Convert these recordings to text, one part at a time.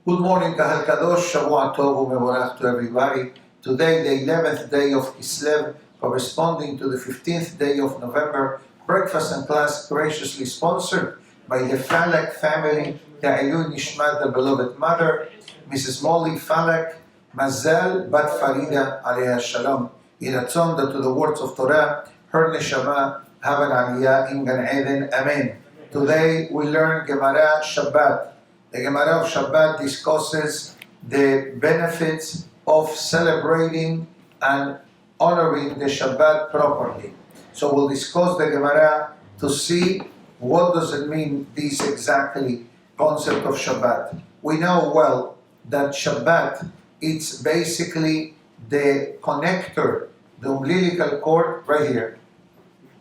Good morning, Kahal Kadosh, Shavua Tov U'Mevorach to everybody. Today, the 11th day of Kislev, corresponding to the 15th day of November. Breakfast and class graciously sponsored by the Falak family, the Ta'ilui Nishmat, the beloved mother, Mrs. Molly Falak, Mazel Bat Farida, Aliyah Shalom. Yiratzon that to the words of Torah, her neshama, have an aliyah in Gan Eden. Amen. Today, we learn Gemara Shabbat. The Gemara of Shabbat discusses the benefits of celebrating and honoring the Shabbat properly. So we'll discuss the Gemara to see what does it mean, this exactly concept of Shabbat. We know well that Shabbat, it's basically the connector, the umbilical cord right here.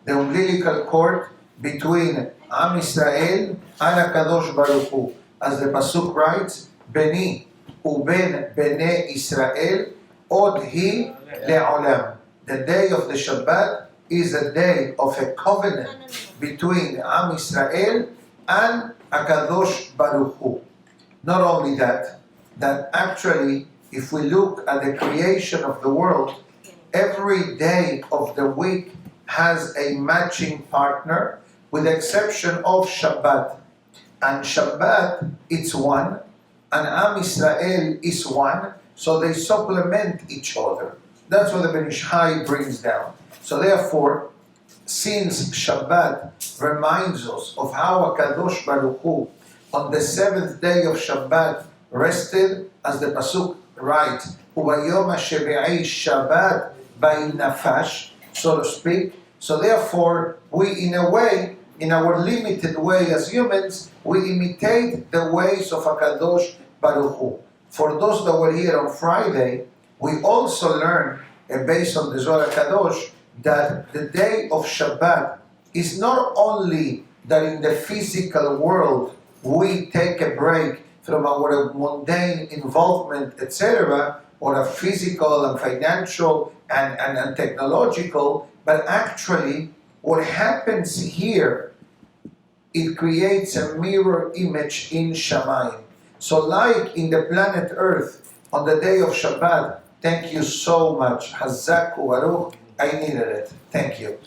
The umbilical cord between Am Yisrael and HaKadosh Baruch Hu. As the Pasuk writes, Beni uben Bnei Israel od hi le'olam. The day of the Shabbat is a day of a covenant between Am Yisrael and HaKadosh Baruch Hu. Not only that actually, if we look at the creation of the world, every day of the week has a matching partner, with the exception of Shabbat. And Shabbat, it's one, and Am Yisrael is one, so they supplement each other. That's what the Ben Ish Hai brings down. So therefore, since Shabbat reminds us of how HaKadosh Baruch Hu, on the seventh day of Shabbat, rested, as the Pasuk writes, Ubayom HaShevi'i Shabbat Ba'inafash, so to speak. So therefore, we in a way, in our limited way as humans, we imitate the ways of HaKadosh Baruch Hu. For those that were here on Friday, we also learned, based on the Zohar Kadosh, that the day of Shabbat is not only that in the physical world we take a break from our mundane involvement, etc., or a physical and financial and technological, but actually what happens here, it creates a mirror image in Shamayim. So like in the planet Earth, on the day of Shabbat, thank you so much, Hazak Baruch, I needed it, thank you.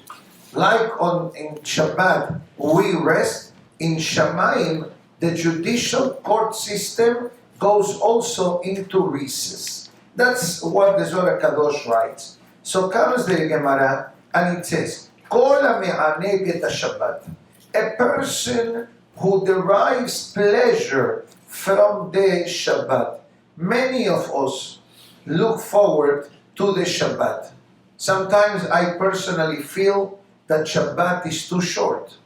Like in Shabbat, we rest, in Shamayim, the judicial court system goes also into recess. That's what the Zohar Kadosh writes. So comes the Gemara, and it says, Kol ha'me'aneg et Shabbat. A person who derives pleasure from the Shabbat. Many of us look forward to the Shabbat. Sometimes I personally feel that Shabbat is too short.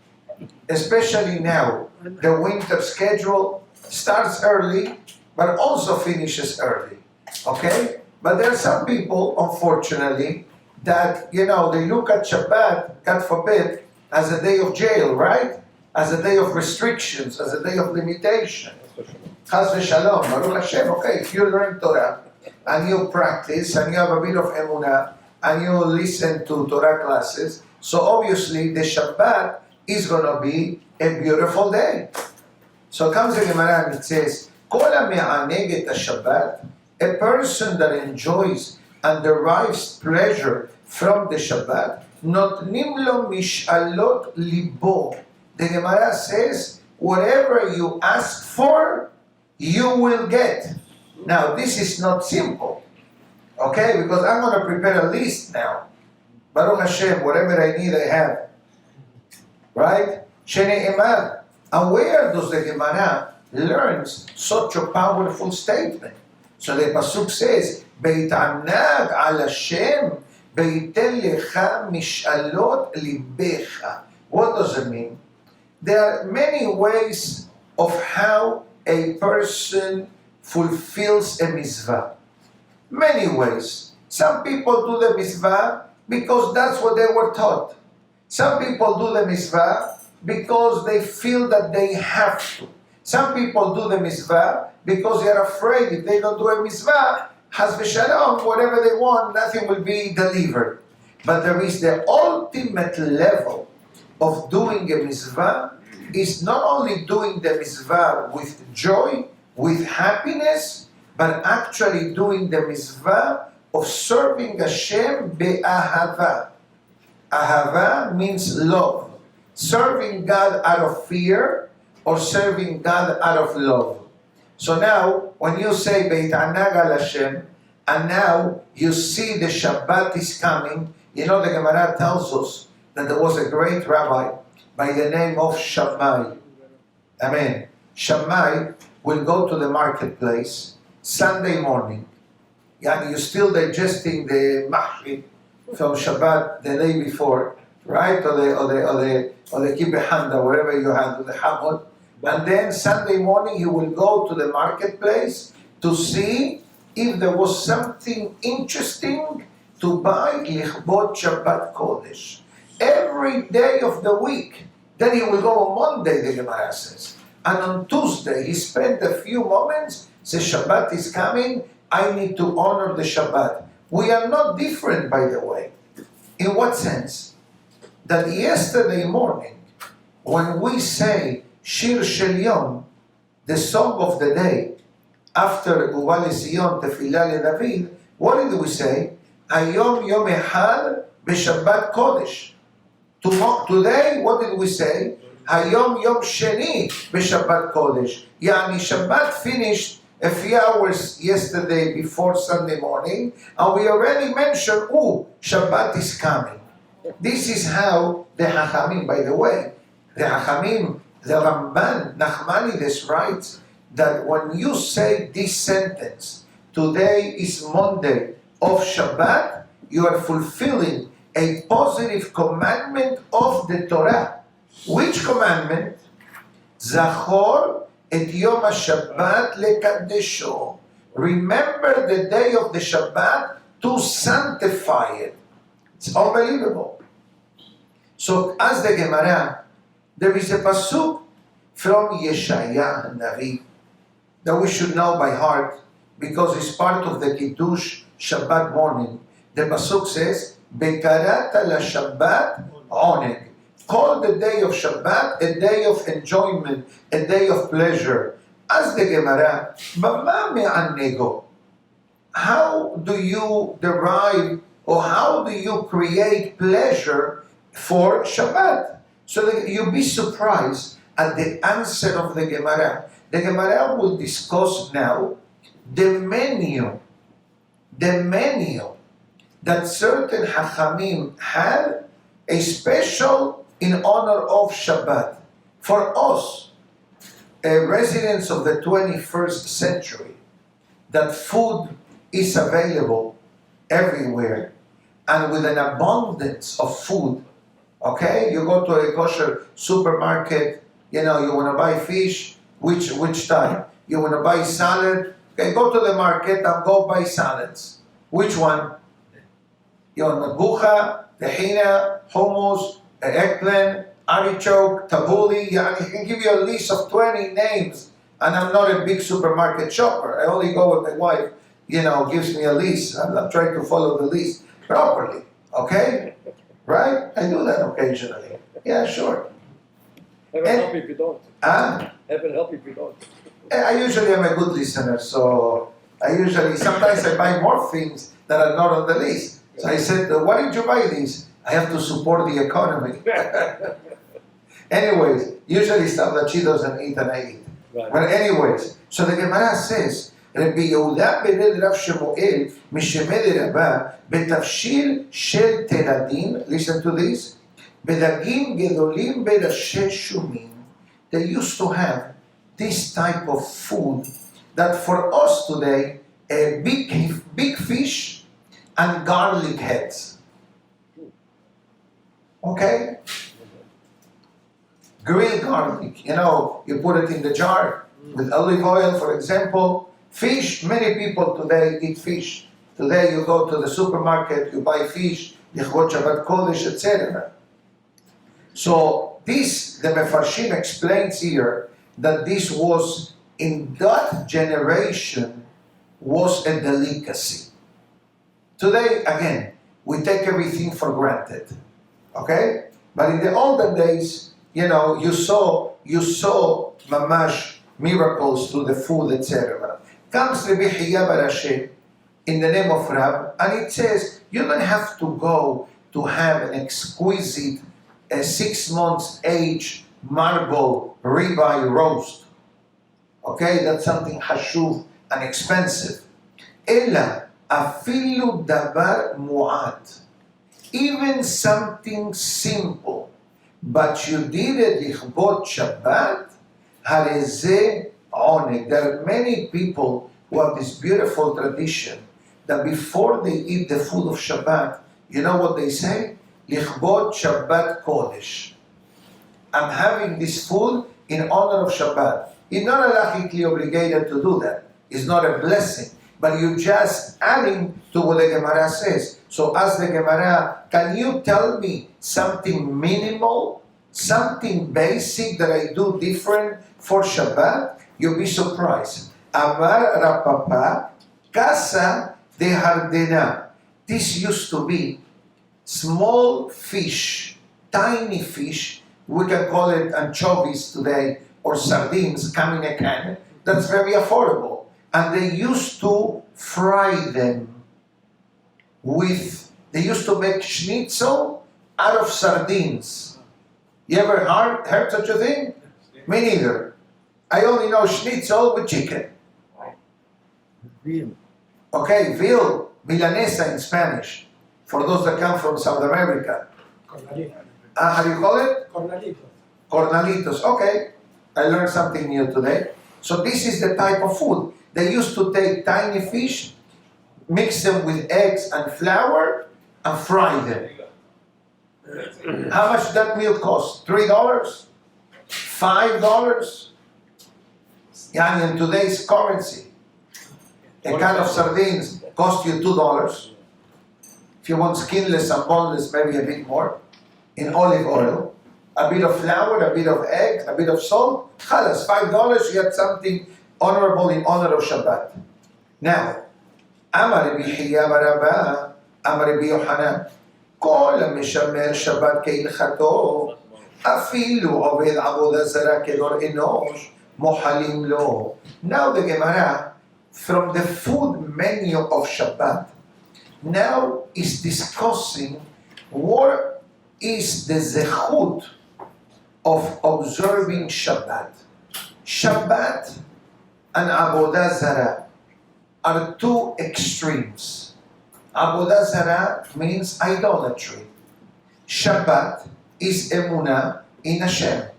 Especially now, the winter schedule starts early, but also finishes early. Okay? But there are some people, unfortunately, that, they look at Shabbat, God forbid, as a day of jail, right? As a day of restrictions, as a day of limitation. Chas v'shalom, Baruch Hashem. Okay, if you learn Torah, and you practice, and you have a bit of emunah, and you listen to Torah classes, so obviously the Shabbat is going to be a beautiful day. So comes the Gemara and it says, Kol ha'me'aneg et Shabbat, a person that enjoys and derives pleasure from the Shabbat, notnim lo mish'alot libo. The Gemara says, whatever you ask for, you will get. Now, this is not simple, okay? Because I'm going to prepare a list now. Baruch Hashem, whatever I need, I have. Right? Shene'emar. And where does the Gemara learns such a powerful statement? So the Pasuk says, Beitanag al Hashem, Beitel lecha mish'alot libecha. What does it mean? There are many ways of how a person fulfills a mitzvah. Many ways. Some people do the mitzvah because that's what they were taught. Some people do the mitzvah because they feel that they have to. Some people do the mitzvah because they are afraid if they don't do a mitzvah, Chas v'shalom, whatever they want, nothing will be delivered. But there is the ultimate level of doing a mitzvah, is not only doing the mitzvah with joy, with happiness, but actually doing the mitzvah of serving Hashem be'ahava. Ahava means love. Serving God out of fear or serving God out of love. So now, when you say Beit'anag al Hashem, and now you see the Shabbat is coming, you know the Gemara tells us that there was a great rabbi by the name of Shammai. Amen. Shammai will go to the marketplace Sunday morning. Yeah, you're still digesting the mahshi from Shabbat the day before, right? Or the kibehanda, whatever you have, the hamod. And then Sunday morning he will go to the marketplace to see if there was something interesting to buy lichbot Shabbat Kodesh. Every day of the week. Then he will go on Monday, the Gemara says. And on Tuesday, he spent a few moments, says Shabbat is coming, I need to honor the Shabbat. We are not different, by the way. In what sense? That yesterday morning, when we say Shir Shel Yom, the song of the day, after Uva LeZion, Tefillah LeDavid, what did we say? Hayom Yom Echad B'Shabbat Kodesh. Today, what did we say? Hayom Yom Sheni B'Shabbat Kodesh. Yani Shabbat finished a few hours yesterday before Sunday morning, and we already mentioned, Shabbat is coming. This is how the Hachamim, by the way, the Hachamim, the Ramban, Nachmanides writes that when you say this sentence, today is Monday of Shabbat, you are fulfilling a positive commandment of the Torah. Which commandment? Zachor et Yom HaShabbat lekadesho. Remember the day of the Shabbat to sanctify it. It's unbelievable. So, as the Gemara, there is a pasuk from Yeshaya Navi that we should know by heart because it's part of the Kiddush Shabbat morning. The pasuk says, Bekarata la Shabbat oneg. Call the day of Shabbat a day of enjoyment, a day of pleasure. As the Gemara, Bama me'anego. How do you derive or how do you create pleasure for Shabbat? So that you'll be surprised at the answer of the Gemara. The Gemara will discuss now the menu that certain Hachamim had a special in honor of Shabbat. For us, residents of the 21st century, that food is available everywhere and with an abundance of food. Okay, you go to a kosher supermarket, you want to buy fish, which time? You want to buy salad? Okay, go to the market and go buy salads. Which one? You want mabucha, tahina, hummus, eggplant, artichoke, tabbouleh. I can give you a list of 20 names, and I'm not a big supermarket shopper. I only go with my wife, gives me a list. I'm not trying to follow the list properly, okay? Right? I do that occasionally. Yeah, sure. Heaven help if you don't. Heaven help if you don't. I usually am a good listener, so sometimes I buy more things that are not on the list. So I said, why did you buy these? I have to support the economy. Anyways, usually stuff that she doesn't eat and I eat. Right. But anyways, so the Gemara says, Rabbi Yehuda bered Rav Shmuel, mishemed Rabba, betafshil shel teradin, listen to this, bedagim gedolim berashe shumim. They used to have this type of food that for us today, a big fish and garlic heads. Okay? Grilled garlic, you put it in the jar with olive oil, for example. Fish, many people today eat fish. Today you go to the supermarket, you buy fish, Lichvot Shabbat Kodesh, etc. So this, the Mefarshim explains here, that this was, in that generation, was a delicacy. Today, again, we take everything for granted. Okay? But in the olden days, you saw mamash miracles through the food, etc. Comes Rabbi Hiya bar Asher in the name of Rab, and it says, you don't have to go to have an exquisite 6 months age marble ribeye roast. Okay, that's something hashuv and expensive. Ella afilu dabar mu'at. Even something simple, but you did it lichbot Shabbat, harezeh oneg. There are many people who have this beautiful tradition that before they eat the food of Shabbat, you know what they say? Lichbot Shabbat Kodesh. I'm having this food in honor of Shabbat. You're not halachically obligated to do that. It's not a blessing. But you're just adding to what the Gemara says. So ask the Gemara, can you tell me something minimal, something basic that I do different for Shabbat? You'll be surprised. Amar Rapapa, Casa de Hardena. This used to be small fish, tiny fish. We can call it anchovies today, or sardines, come in a can. That's very affordable. And they used to fry them they used to make schnitzel out of sardines. You ever heard such a thing? Me neither. I only know schnitzel with chicken. Okay, veal, milanesa in Spanish, for those that come from South America. How do you call it? Cornalitos. Okay, I learned something new today. So this is the type of food. They used to take tiny fish, mix them with eggs and flour, and fry them. How much that meal cost? $3? $5? Yeah, in today's currency, a can of sardines cost you $2. If you want skinless and boneless, maybe a bit more. In olive oil, a bit of flour, a bit of egg, a bit of salt. Khalas, $5, you had something honorable in honor of Shabbat. Now, Amar Rabbi Hiya bar Abba, Amar Rabbi Yohanan, Kol המשמר שבת כהלכתו, אפילו עובד עבודה זרה כדור אנוש, מוחלים לו. Now the Gemara, from the food menu of Shabbat, now is discussing what is the zechut of observing Shabbat. Shabbat and Avodah Zarah are two extremes. Avodah Zarah means idolatry. Shabbat is emunah in Hashem.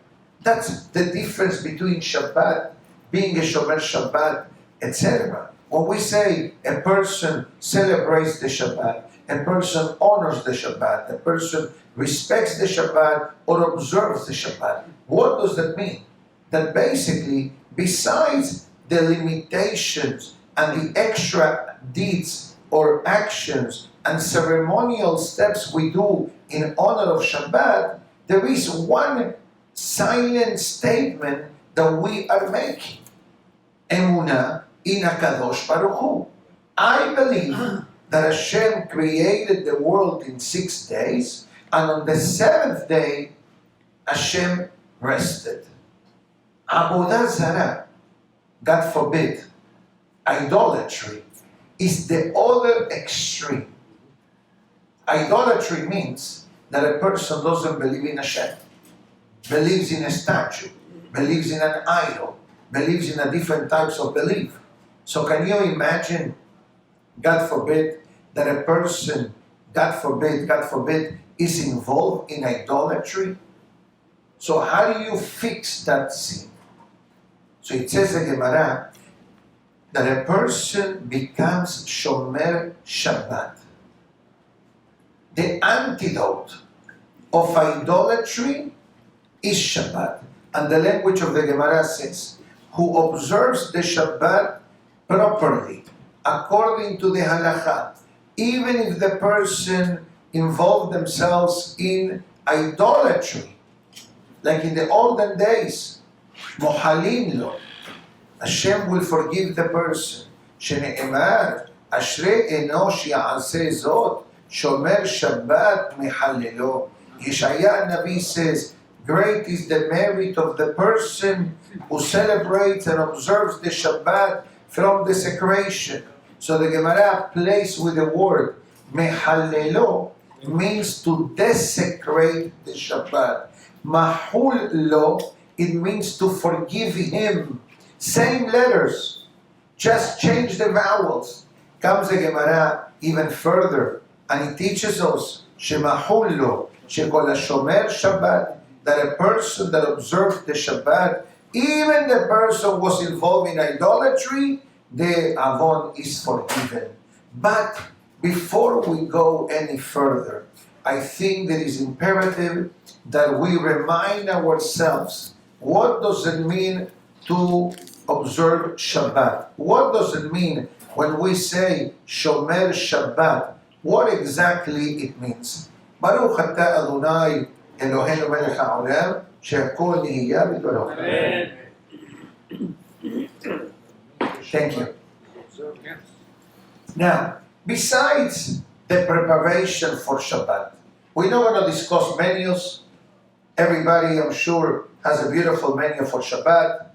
That's the difference between Shabbat, being a Shomer Shabbat, etc. When we say a person celebrates the Shabbat, a person honors the Shabbat, a person respects the Shabbat or observes the Shabbat, what does that mean? That basically, besides the limitations and the extra deeds or actions and ceremonial steps we do in honor of Shabbat, there is one silent statement that we are making. Emunah in HaKadosh Baruch Hu. I believe that Hashem created the world in 6 days, and on the 7th day, Hashem rested. Avodah Zarah, God forbid, idolatry, is the other extreme. Idolatry means that a person doesn't believe in Hashem, believes in a statue, believes in an idol, believes in a different types of belief. So can you imagine, God forbid, that a person, God forbid, is involved in idolatry? So how do you fix that sin? So it says in Gemara that a person becomes Shomer Shabbat. The antidote of idolatry is Shabbat. And the language of the Gemara says, who observes the Shabbat properly, according to the halakha, even if the person involved themselves in idolatry, like in the olden days, mohalim lo, Hashem will forgive the person. Shene'emar, Ashrei enosh ya'aseh zot, shomer Shabbat mechalelo. Yeshaya Navi says, great is the merit of the person who celebrates and observes the Shabbat from desecration. So the Gemara plays with the word mehallelo, means to desecrate the Shabbat. Mahul lo, it means to forgive him. Same letters, just change the vowels. Comes the Gemara even further, and it teaches us shemahul lo, shekol hashomer Shabbat, that a person that observed the Shabbat, even the person was involved in idolatry, the avon is forgiven. But before we go any further, I think that it is imperative that we remind ourselves, what does it mean to observe Shabbat? What does it mean when we say Shomer Shabbat? What exactly it means? Baruch atah Adonai Eloheinu melech haolam, she'akol nihiyah b'dvaro. Thank you. Now, besides the preparation for Shabbat, we're not going to discuss menus. Everybody, I'm sure, has a beautiful menu for Shabbat.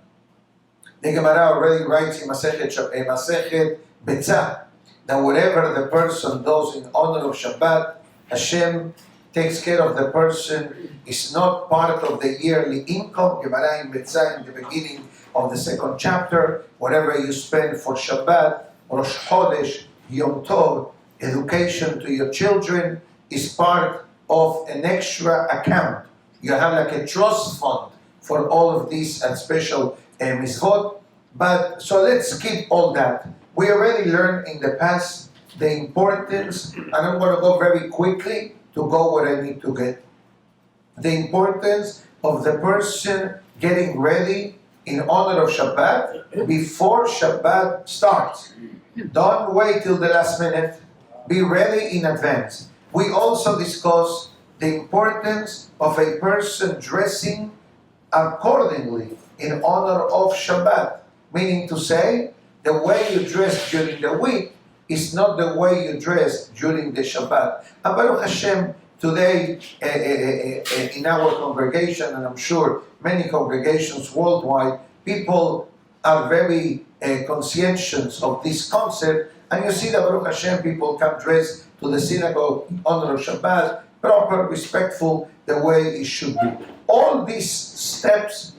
The Gemara already writes in Masechet Betzah that whatever the person does in honor of Shabbat, Hashem takes care of the person. It's not part of the yearly income. Gemara in Betzah in the beginning of the second chapter, whatever you spend for Shabbat, Rosh Chodesh, Yom Tov, education to your children is part of an extra account. You have like a trust fund for all of these and special mitzvot. But so let's skip all that. We already learned in the past the importance, and I'm going to go very quickly to go where I need to get. The importance of the person getting ready in honor of Shabbat before Shabbat starts. Don't wait till the last minute. Be ready in advance. We also discuss the importance of a person dressing accordingly in honor of Shabbat. Meaning to say, the way you dress during the week is not the way you dress during the Shabbat. And Baruch Hashem, today in our congregation, and I'm sure many congregations worldwide, people are very conscientious of this concept. And you see that Baruch Hashem, people come dressed to the synagogue in honor of Shabbat, proper, respectful, the way it should be. All these steps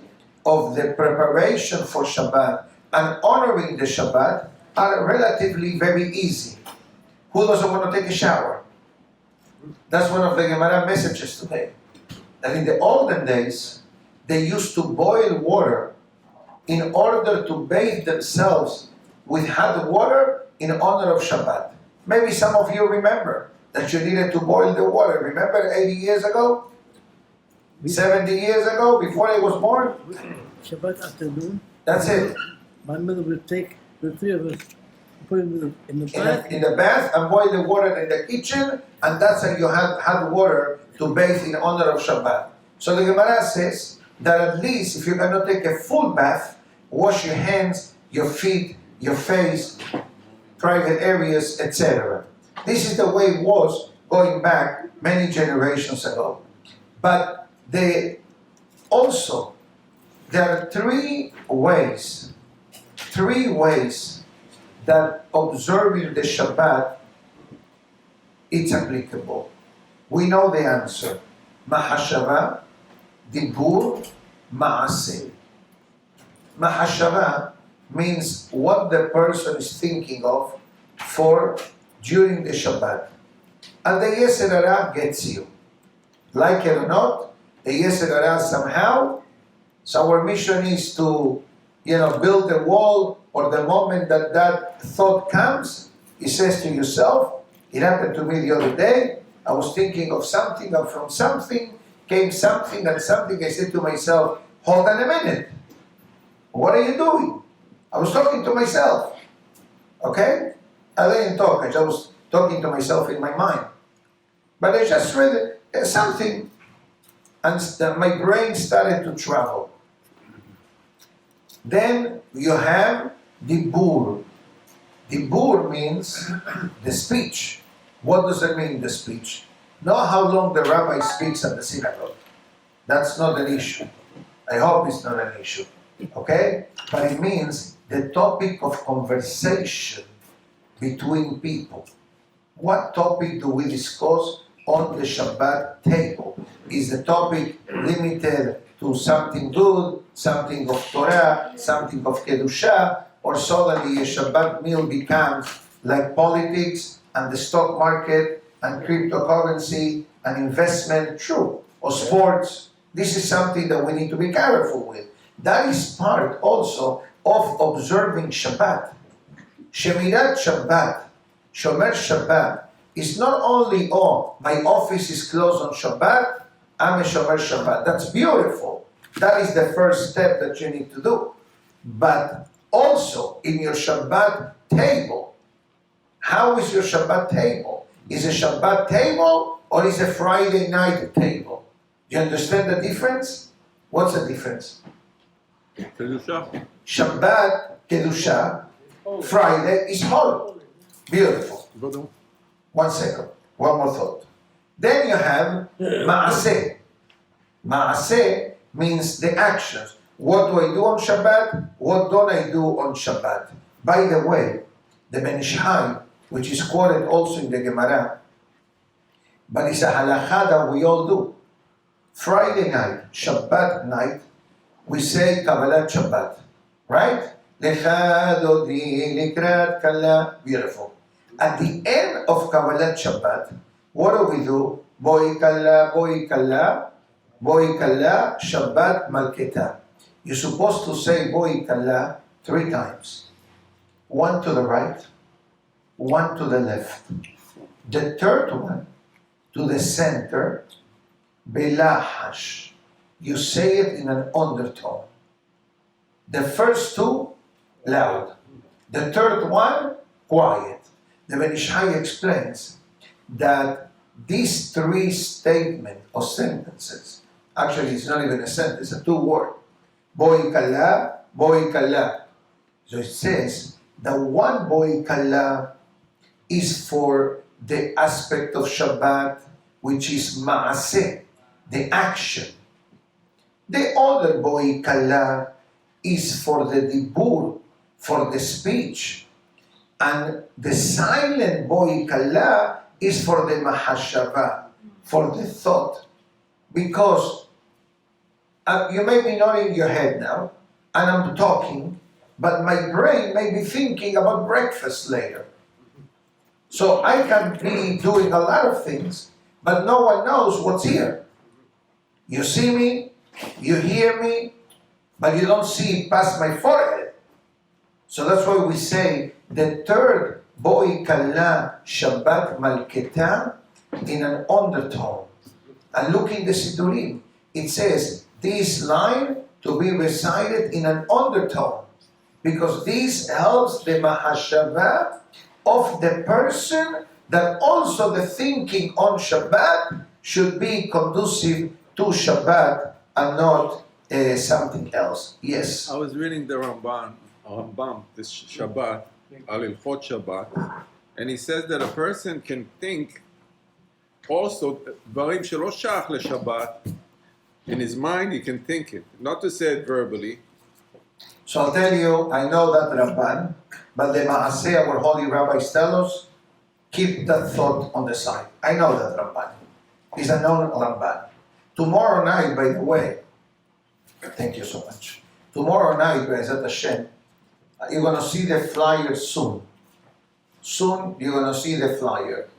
of the preparation for Shabbat and honoring the Shabbat are relatively very easy. Who doesn't want to take a shower? That's one of the Gemara messages today. That in the olden days, they used to boil water in order to bathe themselves with hot water in honor of Shabbat. Maybe some of you remember that you needed to boil the water. Remember 80 years ago? 70 years ago, before I was born? Shabbat afternoon. That's it. My mother would take the three of us, put him in the bath. In the bath and boil the water in the kitchen, and that's how you had water to bathe in honor of Shabbat. So the Gemara says that at least if you cannot take a full bath, wash your hands, your feet, your face, private areas, etc. This is the way it was going back many generations ago. But there are three ways that observing the Shabbat it's applicable. We know the answer. Mahashava, Dibur, Maaseh. Mahashava means what the person is thinking of for during the Shabbat. And the Yetzer Hara gets you. Like it or not, the Yetzer Hara somehow. So our mission is to, build a wall, or the moment that thought comes, he says to yourself, it happened to me the other day, I was thinking of something, and from something came something, and something, I said to myself, hold on a minute. What are you doing? I was talking to myself. Okay? I didn't talk, I just was talking to myself in my mind. But I just read something, and my brain started to travel. Then you have Dibur. Dibur means the speech. What does it mean, the speech? Not how long the rabbi speaks at the synagogue. That's not an issue. I hope it's not an issue. Okay? But it means the topic of conversation between people. What topic do we discuss on the Shabbat table? Is the topic limited to something good, something of Torah, something of Kedusha, or suddenly a Shabbat meal becomes like politics and the stock market and cryptocurrency and investment, true, or sports? This is something that we need to be careful with. That is part also of observing Shabbat. Shemirat Shabbat, Shomer Shabbat, is not only, oh, my office is closed on Shabbat, I'm a Shomer Shabbat. That's beautiful. That is the first step that you need to do. But also in your Shabbat table, how is your Shabbat table? Is a Shabbat table or is a Friday night table? Do you understand the difference? What's the difference? Kedusha. Shabbat, Kedusha, Friday is holy. Beautiful. One second, one more thought. Then you have Ma'aseh. Ma'aseh means the actions. What do I do on Shabbat? What don't I do on Shabbat? By the way, the Menachem, which is quoted also in the Gemara, but it's a halakha that we all do. Friday night, Shabbat night, we say Kabbalat Shabbat, right? Lecha dodi likrat kala. Beautiful. At the end of Kabbalat Shabbat, what do we do? Boi kala, boi kala, boi kala, Shabbat malketa. You're supposed to say boi kala 3 times. One to the right, one to the left. The third one to the center, belahash. You say it in an undertone. The first 2, loud. The third one, quiet. The Menachem explains that these 3 statements or sentences, actually it's not even a sentence, it's a 2-word. Boi kala, boi kala. So it says the one boi kala is for the aspect of Shabbat, which is ma'aseh, the action. The other boi kala is for the dibur, for the speech. And the silent boi kala is for the mahashava, for the thought. Because you may be nodding your head now, and I'm talking, but my brain may be thinking about breakfast later. So I can be doing a lot of things, but no one knows what's here. You see me, you hear me, but you don't see past my forehead. So that's why we say the third boi kala Shabbat malketa in an undertone. And look in the Sidurim, it says this line to be recited in an undertone, because this helps the mahashava of the person, that also the thinking on Shabbat should be conducive to Shabbat and not something else. Yes? I was reading the Rambam this Shabbat, Al Ilchot Shabbat, and he says that a person can think also dvarim shelo shach leShabbat. In his mind, he can think it, not to say it verbally. So I'll tell you, I know that Ramban, but the Maaseh, our holy rabbis tell us, keep that thought on the side. I know that Ramban. He's a known Ramban. Tomorrow night, by the way, thank you so much. Tomorrow night, Be'ezat Hashem, you're going to see the flyer soon. Soon, you're going to see the flyer.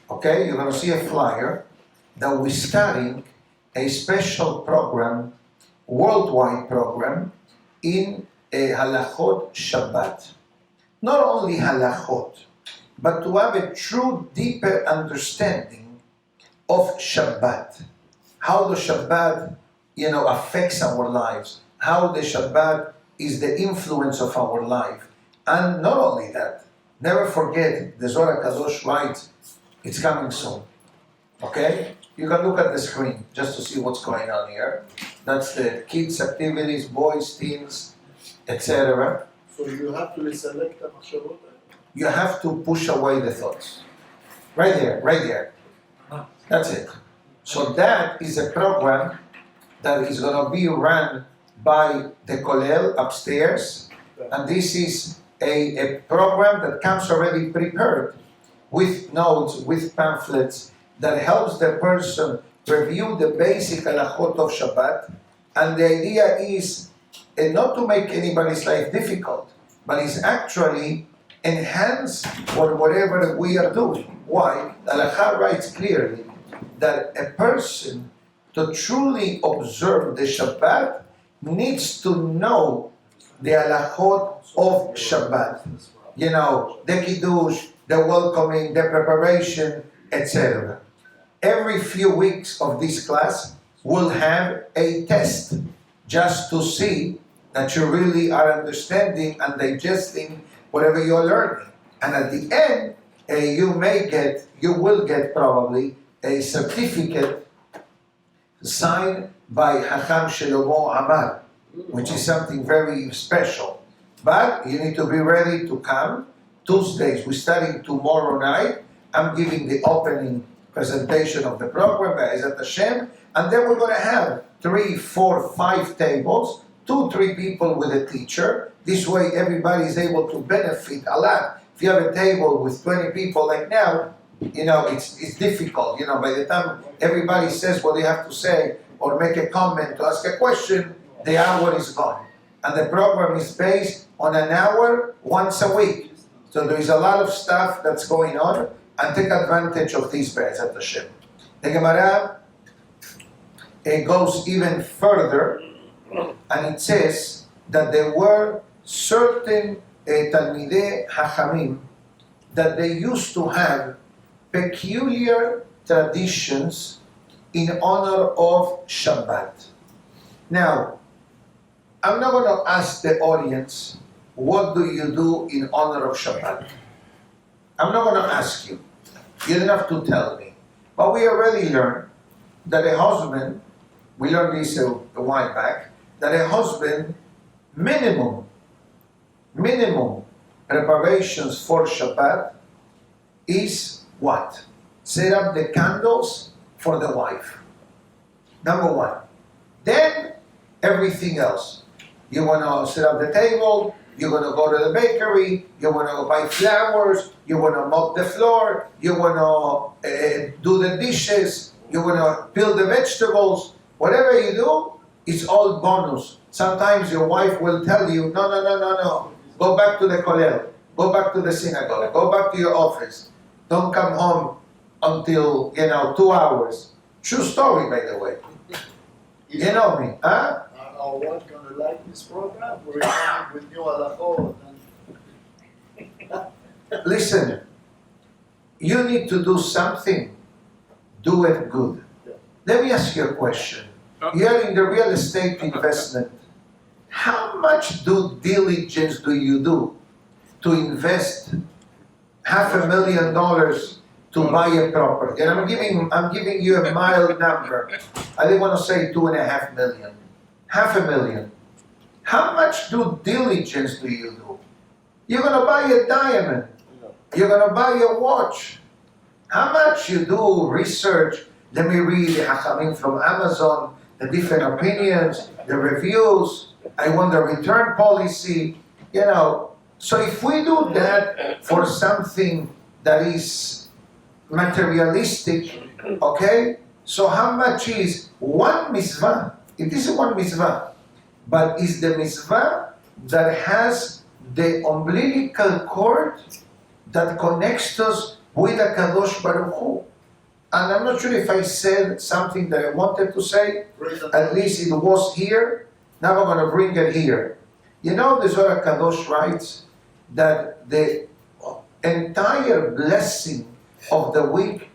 Okay? You're going to see a flyer that we're starting a special program, worldwide program, in a halachot Shabbat. Not only halachot, but to have a true, deeper understanding of Shabbat. How the Shabbat, affects our lives. How the Shabbat is the influence of our life. And not only that, never forget, the Zohar Kadosh writes, it's coming soon. Okay? You can look at the screen just to see what's going on here. That's the kids' activities, boys, teens, etc. So you have to select the machshavot? You have to push away the thoughts. Right there. That's it. So that is a program that is going to be run by the kollel upstairs, and this is a program that comes already prepared with notes, with pamphlets, that helps the person review the basic halachot of Shabbat. And the idea is not to make anybody's life difficult, but is actually enhance whatever we are doing. Why? The halakha writes clearly that a person to truly observe the Shabbat needs to know the halachot of Shabbat. You know, the kiddush, the welcoming, the preparation, etc. Every few weeks of this class, we'll have a test just to see that you really are understanding and digesting whatever you're learning. And at the end, you will get probably a certificate signed by Hacham Shlomo Amar, which is something very special. But you need to be ready to come. Tuesdays, we're starting tomorrow night. I'm giving the opening presentation of the program, Be'ezat Hashem, and then we're going to have 3, 4, 5 tables, 2, 3 people with a teacher. This way everybody is able to benefit a lot. If you have a table with 20 people like now, you know, it's difficult. You know, by the time everybody says what they have to say or make a comment to ask a question, the hour is gone. And the program is based on an hour once a week. So there is a lot of stuff that's going on, and take advantage of these Be'ezat Hashem. The Gemara goes even further, and it says that there were certain Talmidei Hachamim that they used to have peculiar traditions in honor of Shabbat. Now, I'm not going to ask the audience, what do you do in honor of Shabbat? I'm not going to ask you. You don't have to tell me. But we already learned that a husband, we learned this a while back, that a husband, minimum preparations for Shabbat is what? Set up the candles for the wife. Number one. Then everything else. You want to set up the table, you're going to go to the bakery, you want to buy flowers, you want to mop the floor, you want to do the dishes, you want to peel the vegetables. Whatever you do, it's all bonus. Sometimes your wife will tell you, no. Go back to the kollel, go back to the synagogue, go back to your office. Don't come home until, 2 hours. True story, by the way. You know me, huh? Our wife gonna like this program? We're coming with new halachot. Listen, you need to do something. Do it good. Let me ask you a question. You're in the real estate investment. How much due diligence do you do to invest $500,000 to buy a property? And I'm giving you a mild number. I didn't want to say $2.5 million. $500,000. How much due diligence do you do? You're going to buy a diamond. You're going to buy a watch. How much you do research? Let me read the Hachamim from Amazon, the different opinions, the reviews. I want the return policy. So if we do that for something that is materialistic, okay? So how much is one mitzvah? It is one mitzvah, but is the mitzvah that has the umbilical cord that connects us with the Kadosh Baruch Hu. And I'm not sure if I said something that I wanted to say. At least it was here. Now I'm going to bring it here. The Zohar Kadosh writes that the entire blessing of the week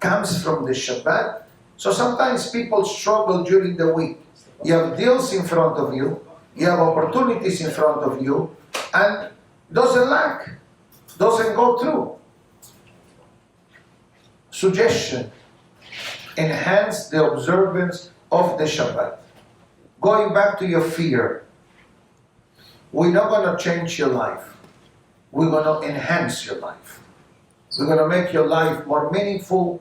comes from the Shabbat. So sometimes people struggle during the week. You have deals in front of you, you have opportunities in front of you, and doesn't go through. Suggestion: enhance the observance of the Shabbat. Going back to your fear, we're not going to change your life. We're going to enhance your life. We're going to make your life more meaningful,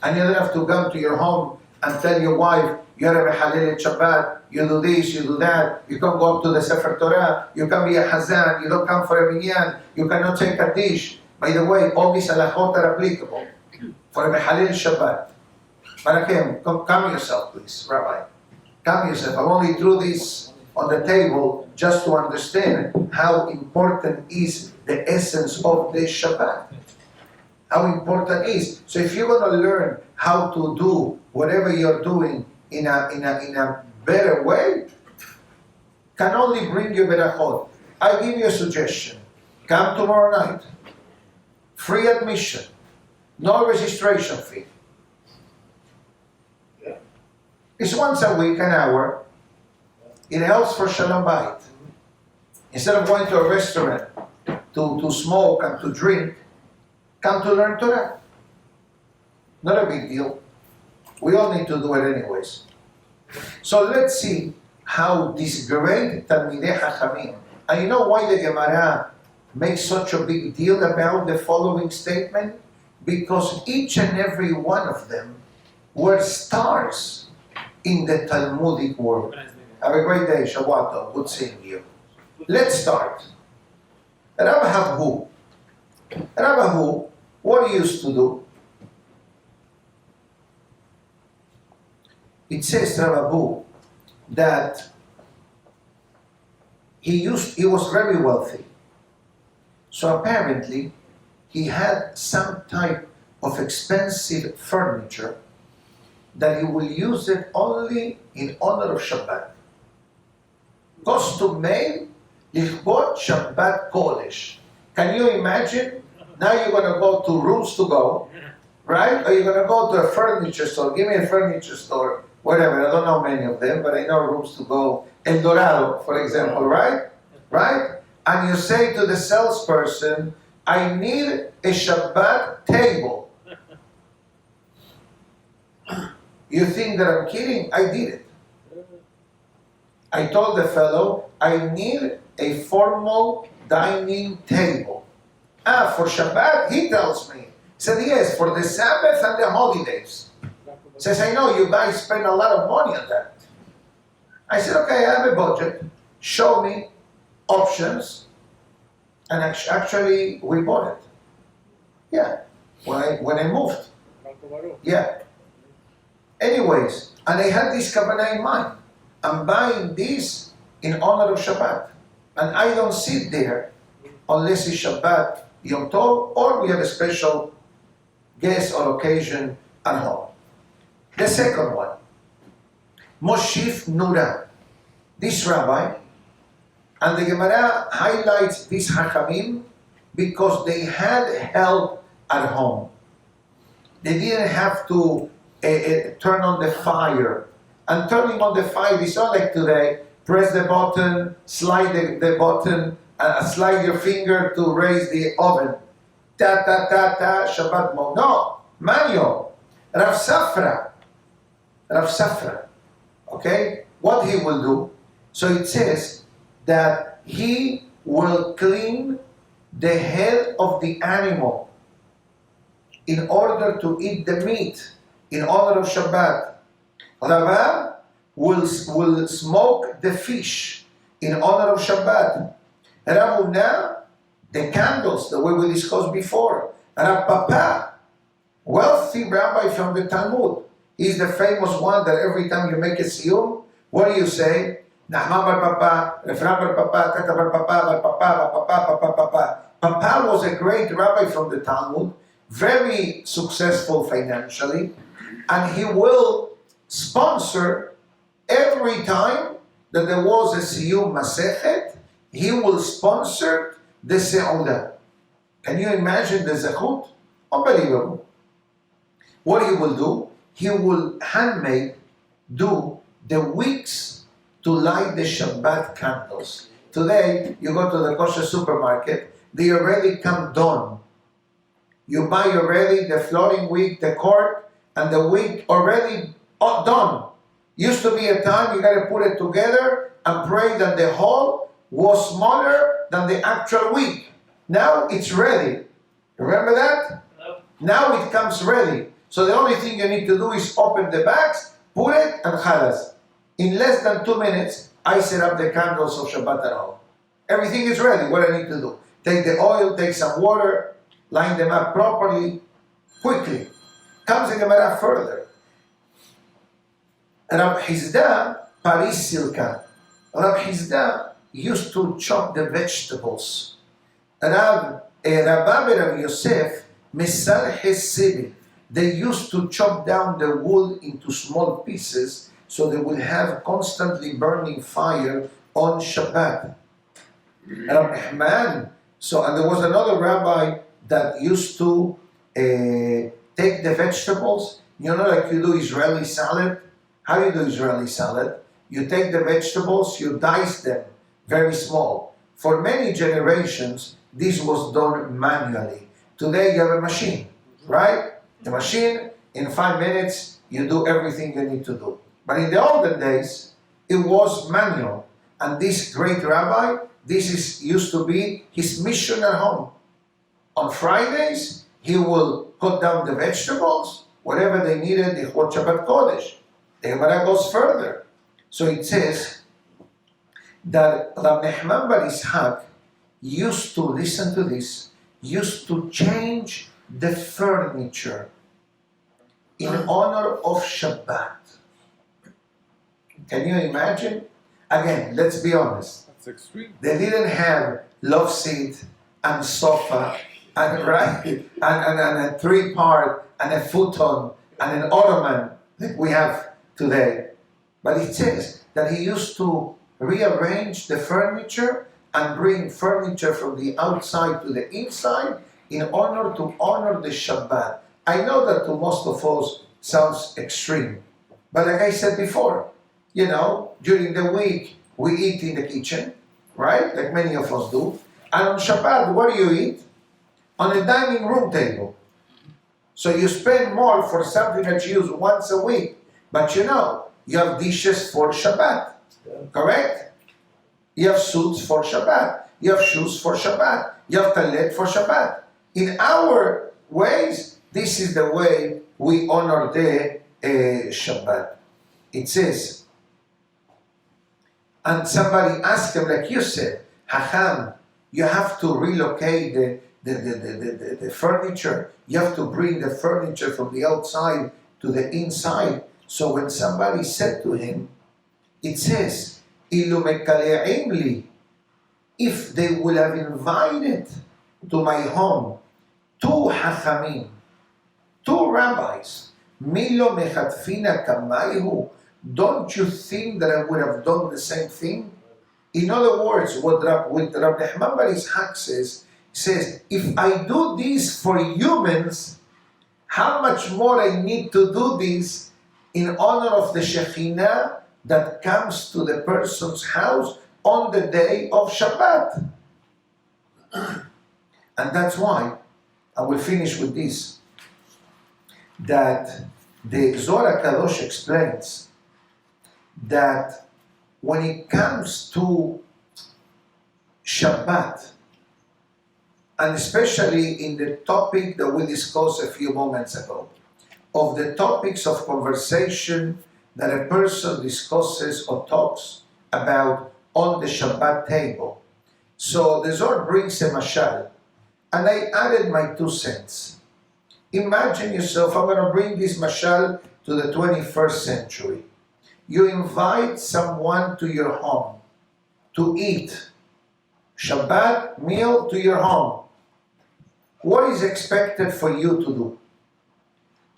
and you don't have to come to your home and tell your wife, you're a Mehalel Shabbat, you do this, you do that, you can't go up to the Sefer Torah, you can't be a Hazan, you don't come for a minyan, you cannot take a dish. By the way, all these halachot are applicable for a Mehalel Shabbat. Menachem, calm yourself, please, Rabbi. Calm yourself. I only threw this on the table just to understand how important is the essence of this Shabbat. How important it is. So if you're going to learn how to do whatever you're doing in a better way, can only bring you berachot. I give you a suggestion. Come tomorrow night. Free admission. No registration fee. It's once a week, an hour. It helps for Shalom Bayit. Instead of going to a restaurant to smoke and to drink, come to learn Torah. Not a big deal. We all need to do it anyways. So let's see how this great Talmidei Chachamim, and you know why the Gemara makes such a big deal about the following statement? Because each and every one of them were stars in the Talmudic world. Have a great day, Shabbat Tov. Good seeing you. Let's start. Rabbi Habu. Rabbi Habu, what he used to do? It says, Rabbi Habu, that he was very wealthy. So apparently, he had some type of expensive furniture that he will use it only in honor of Shabbat. Costume made, Lichbot Shabbat Kodesh. Can you imagine? Now you're going to go to rooms to go, right? Or you're going to go to a furniture store. Give me a furniture store, whatever. I don't know many of them, but I know rooms to go. El Dorado, for example, right? Right? And you say to the salesperson, I need a Shabbat table. You think that I'm kidding? I did it. I told the fellow, I need a formal dining table. For Shabbat, he tells me. He said, yes, for the Sabbath and the holidays. He says, I know you guys spend a lot of money on that. I said, okay, I have a budget. Show me options. And actually, we bought it. Yeah, when I moved. Yeah. Anyways, and I had this kavanah in mind. I'm buying this in honor of Shabbat. And I don't sit there unless it's Shabbat, Yom Tov, or we have a special guest or occasion at home. The second one, Moshif Nura. This rabbi, and the Gemara highlights these Hachamim because they had help at home. They didn't have to turn on the fire. And turning on the fire is not like today, press the button, slide the button, slide your finger to raise the oven. Ta ta ta ta, Shabbat mode. No, manual. Rav Safra, okay, what he will do, so it says that he will clean the head of the animal in order to eat the meat in honor of Shabbat. Rava will smoke the fish in honor of Shabbat. Rav Huna, the candles, the way we discussed before. Rav Papa, wealthy rabbi from the Talmud. He's the famous one that every time you make a siyum, what do you say? Nachman bar Papa, Refran bar Papa, Tata bar Papa, bar Papa, bar Papa, Papa, Papa. Papa was a great rabbi from the Talmud, very successful financially, and he will sponsor every time that there was a siyum masechet, he will sponsor the seudah. Can you imagine the zechut? Unbelievable. What he will do? He will handmade do the wicks to light the Shabbat candles. Today, you go to the kosher supermarket, they already come done. You buy already the floating wick, the cord, and the wick already done. Used to be a time you got to put it together and pray that the hole was smaller than the actual wick. Now it's ready. Remember that? Now it comes ready. So the only thing you need to do is open the bags Puede and Khalas. In less than 2 minutes, I set up the candles of Shabbat at home. Everything is ready, what I need to do. Take the oil, take some water, line them up properly, quickly. Comes the Gemara further. Rab Hizda, Paris Silka. Rab Hizda used to chop the vegetables. Rabbi Yosef, Mesar Hesibi. They used to chop down the wood into small pieces so they would have constantly burning fire on Shabbat. Rahman. So, and there was another rabbi that used to take the vegetables, you know, like you do Israeli salad. How do you do Israeli salad? You take the vegetables, you dice them very small. For many generations, this was done manually. Today you have a machine, right? The machine, in 5 minutes, you do everything you need to do. But in the olden days, it was manual. And this great rabbi, used to be his mission at home. On Fridays, he will cut down the vegetables, whatever they needed, the Shabbat Kodesh. The Gemara goes further. So it says that Rab Nechman bar Ishaq used to, listen to this, used to change the furniture in honor of Shabbat. Can you imagine? Again, let's be honest. That's extreme. They didn't have love seat and sofa and a 3-part and a futon and an ottoman like we have today. But it says that he used to rearrange the furniture and bring furniture from the outside to the inside in order to honor the Shabbat. I know that to most of us sounds extreme, but like I said before, you know, during the week we eat in the kitchen, right? Like many of us do. And on Shabbat, what do you eat? On a dining room table. So you spend more for something that you use once a week, but you know, you have dishes for Shabbat, correct? You have suits for Shabbat. You have shoes for Shabbat. You have talit for Shabbat. In our ways, this is the way we honor the Shabbat. It says, and somebody asked him, like you said, Hacham, you have to relocate the furniture. You have to bring the furniture from the outside to the inside. So when somebody said to him, it says, Ilu mekale'im li, if they would have invited to my home 2 hachamim, 2 rabbis, milo mechatfina kamayhu, don't you think that I would have done the same thing? In other words, what Rabbi Nechman bar Ishaq says, if I do this for humans, how much more I need to do this in honor of the Shekhinah that comes to the person's house on the day of Shabbat. And that's why, I will finish with this, that the Zohar Kadosh explains that when it comes to Shabbat, and especially in the topic that we discussed a few moments ago, of the topics of conversation that a person discusses or talks about on the Shabbat table. So the Zohar brings a mashal, and I added my 2 cents. Imagine yourself, I'm going to bring this mashal to the 21st century. You invite someone to your home to eat Shabbat meal to your home. What is expected for you to do?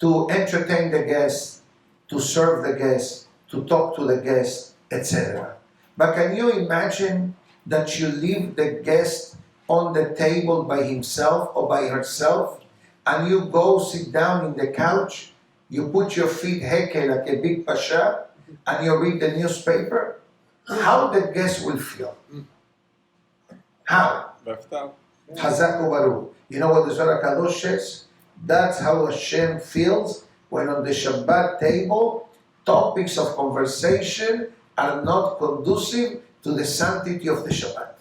To entertain the guest, to serve the guest, to talk to the guest, etc. But can you imagine that you leave the guest on the table by himself or by herself, and you go sit down in the couch, you put your feet heke like a big pasha, and you read the newspaper? How the guest will feel? How? Left out. Chazak u'baruch. You know what the Zohar Kadosh says? That's how Hashem feels when on the Shabbat table, topics of conversation are not conducive to the sanctity of the Shabbat.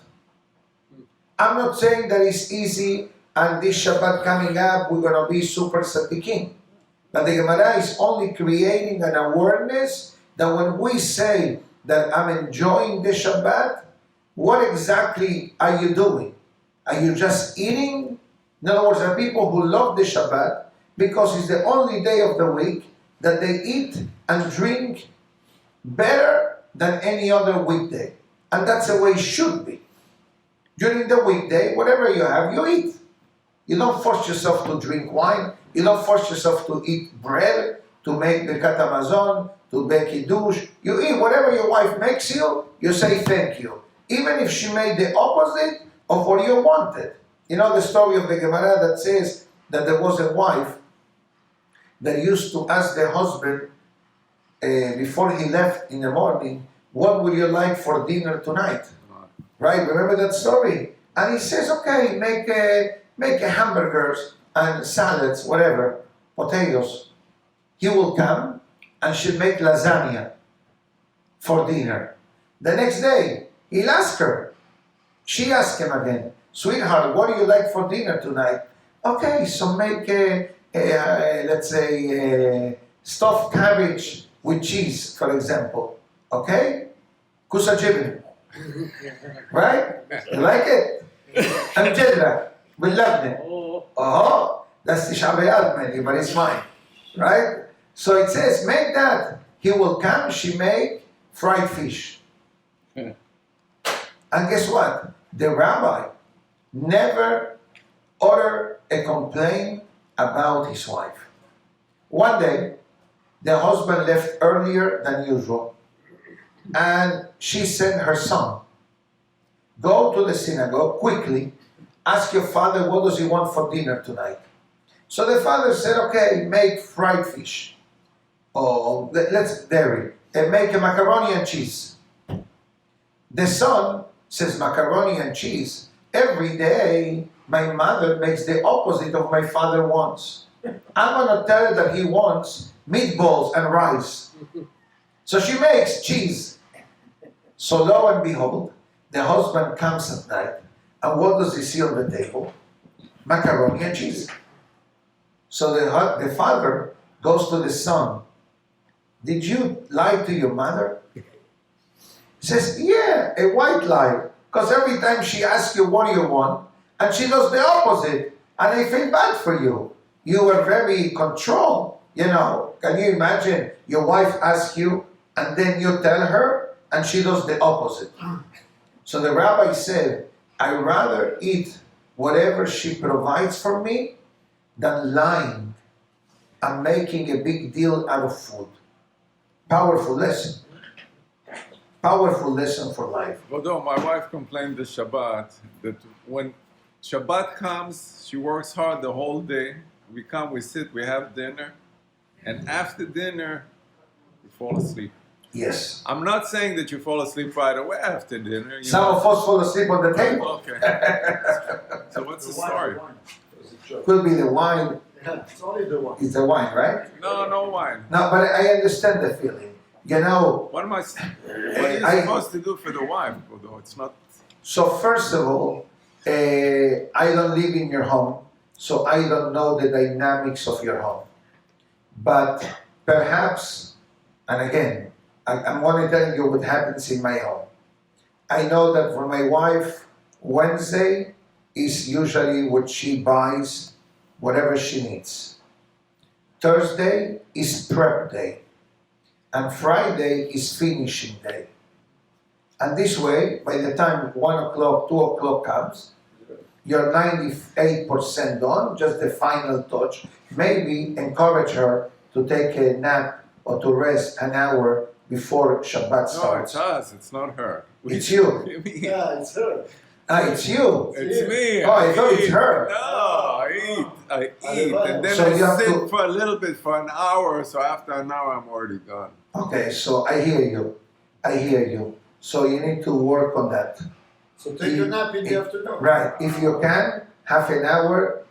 I'm not saying that it's easy and this Shabbat coming up, we're going to be super tzaddikim. But the Gemara is only creating an awareness that when we say that I'm enjoying the Shabbat, what exactly are you doing? Are you just eating? In other words, there are people who love the Shabbat because it's the only day of the week that they eat and drink better than any other weekday. And that's the way it should be. During the weekday, whatever you have, you eat. You don't force yourself to drink wine. You don't force yourself to eat bread, to make the katamazon, to bake kiddush. You eat whatever your wife makes you, you say thank you. Even if she made the opposite of what you wanted. You know the story of the Gemara that says that there was a wife that used to ask the husband before he left in the morning, what would you like for dinner tonight? Right, remember that story? And he says, okay, make hamburgers and salads, whatever, potatoes. He will come and she'll make lasagna for dinner. The next day, he'll ask her. She asked him again, sweetheart, what do you like for dinner tonight? Okay, so make let's say stuffed cabbage with cheese, for example. Okay? Kusa jibin. Right? You like it? Amjadra. We love it. Oh, that's the Shabbat menu, but it's mine. Right? So it says, make that. He will come, she make fried fish. And guess what? The rabbi never uttered a complaint about his wife. One day, the husband left earlier than usual, and she sent her son, go to the synagogue quickly, ask your father what does he want for dinner tonight. So the father said, okay, make fried fish. Oh, let's dairy. And make a macaroni and cheese. The son says, macaroni and cheese. Every day, my mother makes the opposite of my father wants. I'm going to tell her that he wants meatballs and rice. So she makes cheese. So lo and behold, the husband comes at night, and what does he see on the table? Macaroni and cheese. So the father goes to the son. Did you lie to your mother? He says, yeah, a white lie. Because every time she asks you what do you want, and she does the opposite, and I feel bad for you. You were very controlled, you know. Can you imagine your wife asks you, and then you tell her, and she does the opposite. So the rabbi said, I'd rather eat whatever she provides for me than lying and making a big deal out of food. Powerful lesson. Powerful lesson for life. Although my wife complained this Shabbat that when Shabbat comes, she works hard the whole day. We come, we sit, we have dinner, and after dinner, we fall asleep. Yes. I'm not saying that you fall asleep right away after dinner. Some of us fall asleep on the table. Okay. So what's the story? Could be the wine. Yeah, it's only the one. It's the wine, right? No wine. No, but I understand the feeling. You know. What are you supposed to do for the wife, although it's not? So first of all, I don't live in your home, so I don't know the dynamics of your home. But perhaps, and again, I'm only telling you what happens in my home. I know that for my wife, Wednesday is usually what she buys, whatever she needs. Thursday is prep day. And Friday is finishing day. And this way, by the time 1 o'clock, 2 o'clock comes, you're 98% done, just the final touch. Maybe encourage her to take a nap or to rest an hour before Shabbat starts. No, it's us, it's not her. It's you. Yeah, it's her. Ah, it's you. It's me. Oh, I thought it's her. No, I eat, and then So you I have sit to- for a little bit, for an hour, so after an hour I'm already gone. Okay, so I hear you. I hear you. So you need to work on that. So take a nap in the afternoon. Right. If you can, half an hour,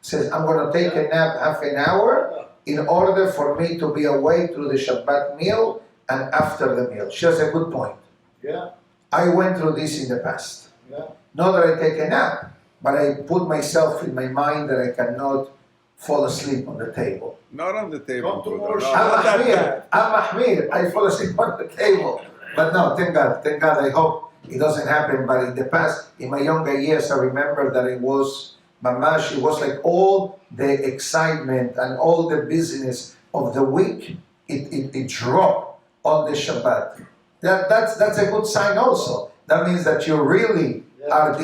says, I'm going to take a nap half an hour in order for me to be awake through the Shabbat meal and after the meal. She has a good point. Yeah, I went through this in the past. yeah. Not that I take a nap, but I put myself in my mind that I cannot fall asleep on the table. Not on the table. Come brother. tomorrow, No, I'm Mahmir. I fall asleep on the table. But no, thank God. I hope it doesn't happen. But in the past, in my younger years, I remember that it was mamash. It was like all the excitement and all the busyness of the week. It dropped on the Shabbat. That's a good sign also. That means that you really are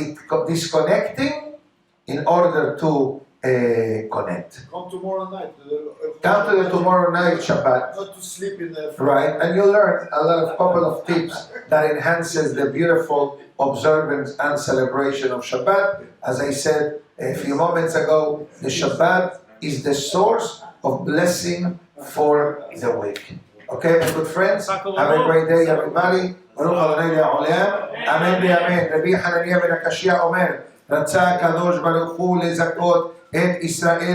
disconnecting in order to connect. come tomorrow night. Come to the tomorrow night Shabbat. Not to sleep in the Right, and you learn a couple of tips that enhances the beautiful observance and celebration of Shabbat. As I said a few moments ago, the Shabbat is the source of blessing for the week. Okay, my good friends, have a great day, everybody. ברוך ה' לעולם, אמן ואמן. רבי חנניה בן הקשיא אומר, רצה הקדוש ברוך הוא לזכות את ישראל